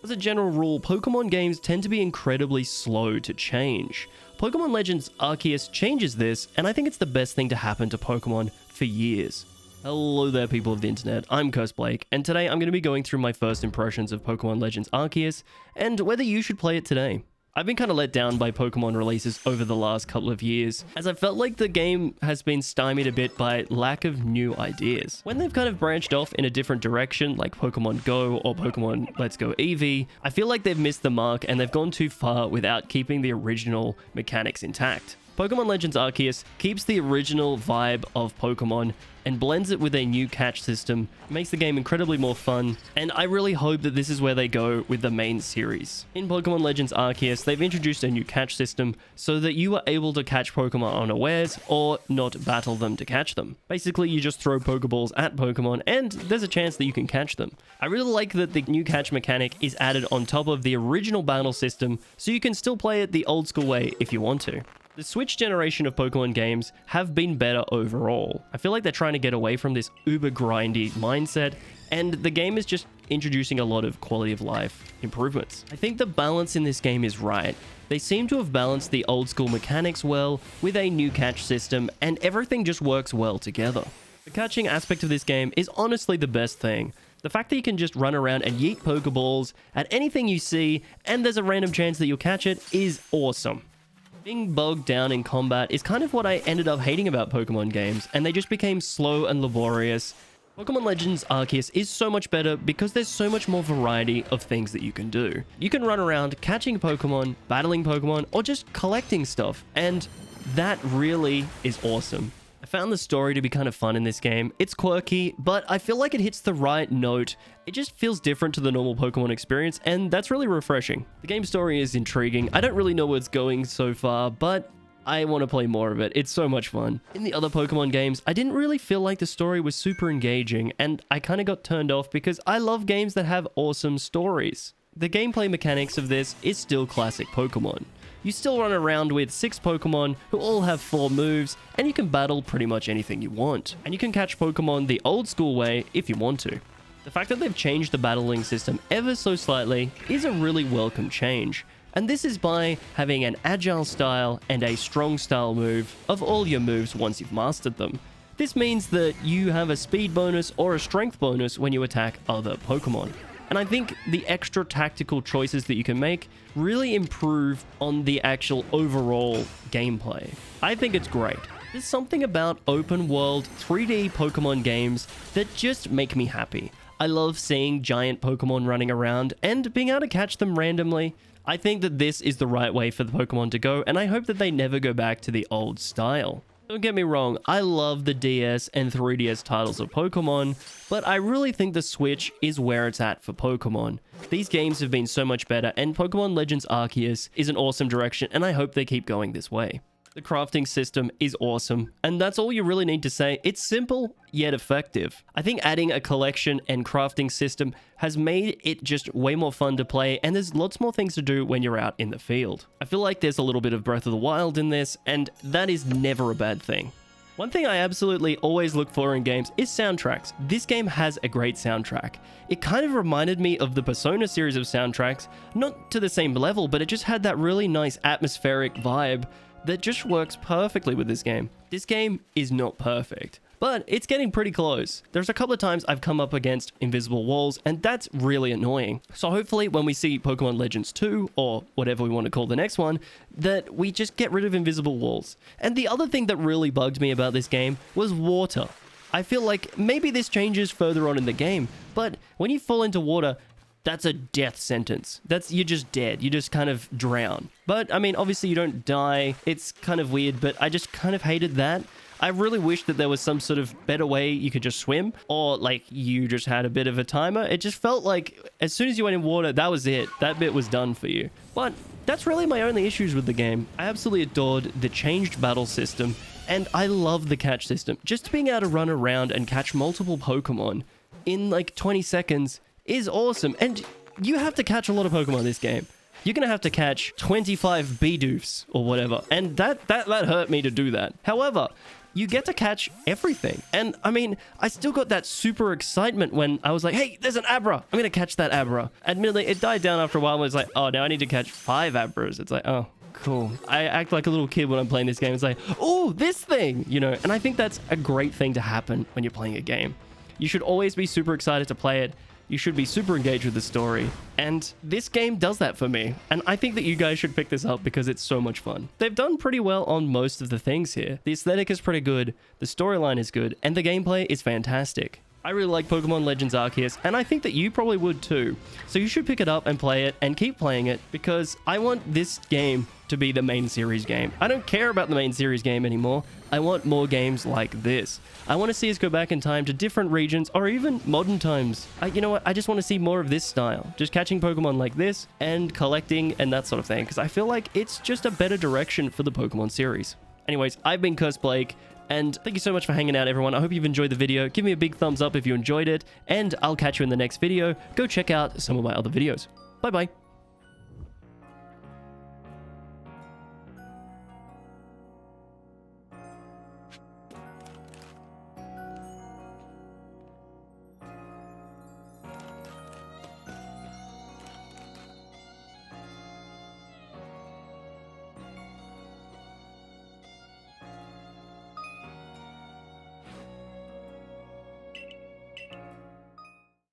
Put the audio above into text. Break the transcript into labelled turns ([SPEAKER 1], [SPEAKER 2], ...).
[SPEAKER 1] As a general rule, Pokemon games tend to be incredibly slow to change. Pokemon Legends Arceus changes this, and I think it's the best thing to happen to Pokemon for years. Hello there, people of the internet, I'm Blake, and today I'm going to be going through my first impressions of Pokemon Legends Arceus, and whether you should play it today. I've been kind of let down by Pokemon releases over the last couple of years, as I felt like the game has been stymied a bit by lack of new ideas. When they've kind of branched off in a different direction, like Pokemon Go or Pokemon Let's Go Eevee, I feel like they've missed the mark and they've gone too far without keeping the original mechanics intact. Pokemon Legends Arceus keeps the original vibe of Pokemon and blends it with a new catch system, makes the game incredibly more fun, and I really hope that this is where they go with the main series. In Pokemon Legends Arceus, they've introduced a new catch system so that you are able to catch Pokemon unawares or not battle them to catch them. Basically, you just throw Pokeballs at Pokemon and there's a chance that you can catch them. I really like that the new catch mechanic is added on top of the original battle system, so you can still play it the old school way if you want to. The Switch generation of Pokemon games have been better overall. I feel like they're trying to get away from this uber grindy mindset, and the game is just introducing a lot of quality of life improvements. I think the balance in this game is right. They seem to have balanced the old school mechanics well with a new catch system, and everything just works well together. The catching aspect of this game is honestly the best thing. The fact that you can just run around and yeet Pokeballs at anything you see, and there's a random chance that you'll catch it, is awesome. Being bogged down in combat is kind of what I ended up hating about Pokemon games, and they just became slow and laborious. Pokemon Legends Arceus is so much better because there's so much more variety of things that you can do. You can run around catching Pokemon, battling Pokemon, or just collecting stuff, and that really is awesome. I found the story to be kind of fun in this game. It's quirky, but I feel like it hits the right note. It just feels different to the normal Pokemon experience, and that's really refreshing. The game story is intriguing. I don't really know where it's going so far, but I want to play more of it. It's so much fun. In the other Pokemon games, I didn't really feel like the story was super engaging, and I kind of got turned off because I love games that have awesome stories. The gameplay mechanics of this is still classic Pokemon. You still run around with 6 Pokemon who all have 4 moves, and you can battle pretty much anything you want. And you can catch Pokemon the old school way if you want to. The fact that they've changed the battling system ever so slightly is a really welcome change. And this is by having an agile style and a strong style move of all your moves once you've mastered them. This means that you have a speed bonus or a strength bonus when you attack other Pokemon. And I think the extra tactical choices that you can make really improve on the actual overall gameplay. I think it's great. There's something about open world 3D Pokemon games that just make me happy. I love seeing giant Pokemon running around and being able to catch them randomly. I think that this is the right way for the Pokemon to go, and I hope that they never go back to the old style. Don't get me wrong, I love the DS and 3DS titles of Pokemon, but I really think the Switch is where it's at for Pokemon. These games have been so much better, and Pokemon Legends Arceus is an awesome direction, and I hope they keep going this way. The crafting system is awesome, and that's all you really need to say. It's simple, yet effective. I think adding a collection and crafting system has made it just way more fun to play, and there's lots more things to do when you're out in the field. I feel like there's a little bit of Breath of the Wild in this, and that is never a bad thing. One thing I absolutely always look for in games is soundtracks. This game has a great soundtrack. It kind of reminded me of the Persona series of soundtracks, not to the same level, but it just had that really nice atmospheric vibe that just works perfectly with this game. This game is not perfect, but it's getting pretty close. There's a couple of times I've come up against invisible walls, and that's really annoying. So hopefully when we see Pokemon Legends 2, or whatever we want to call the next one, that we just get rid of invisible walls. And the other thing that really bugged me about this game was water. I feel like maybe this changes further on in the game, but when you fall into water, that's a death sentence. You're just dead. You just kind of drown. But, I mean, obviously you don't die. It's kind of weird, but I just kind of hated that. I really wish that there was some sort of better way you could just swim, or like you just had a bit of a timer. It just felt like as soon as you went in water, that was it. That bit was done for you. But that's really my only issues with the game. I absolutely adored the changed battle system, and I love the catch system. Just being able to run around and catch multiple Pokemon in like 20 seconds is awesome. And you have to catch a lot of Pokemon in this game. You're gonna have to catch 25 Bidoofs or whatever, and that hurt me to do that. However, you get to catch everything. And I mean, I still got that super excitement when I was like, hey, there's an Abra. I'm going to catch that Abra. Admittedly, it died down after a while. When it's like, oh, now I need to catch 5 Abras. It's like, oh, cool. I act like a little kid when I'm playing this game. It's like, oh, this thing, you know, and I think that's a great thing to happen when you're playing a game. You should always be super excited to play it. You should be super engaged with the story. And this game does that for me. And I think that you guys should pick this up because it's so much fun. They've done pretty well on most of the things here. The aesthetic is pretty good, the storyline is good, and the gameplay is fantastic. I really like Pokemon Legends Arceus, and I think that you probably would too. So you should pick it up and play it, and keep playing it, because I want this game to be the main series game. I don't care about the main series game anymore. I want more games like this. I want to see us go back in time to different regions, or even modern times. You know what? I just want to see more of this style. Just catching Pokemon like this, and collecting, and that sort of thing, because I feel like it's just a better direction for the Pokemon series. Anyways, I've been Cursed Blake, and thank you so much for hanging out, everyone. I hope you've enjoyed the video. Give me a big thumbs up if you enjoyed it, and I'll catch you in the next video. Go check out some of my other videos. Bye-bye.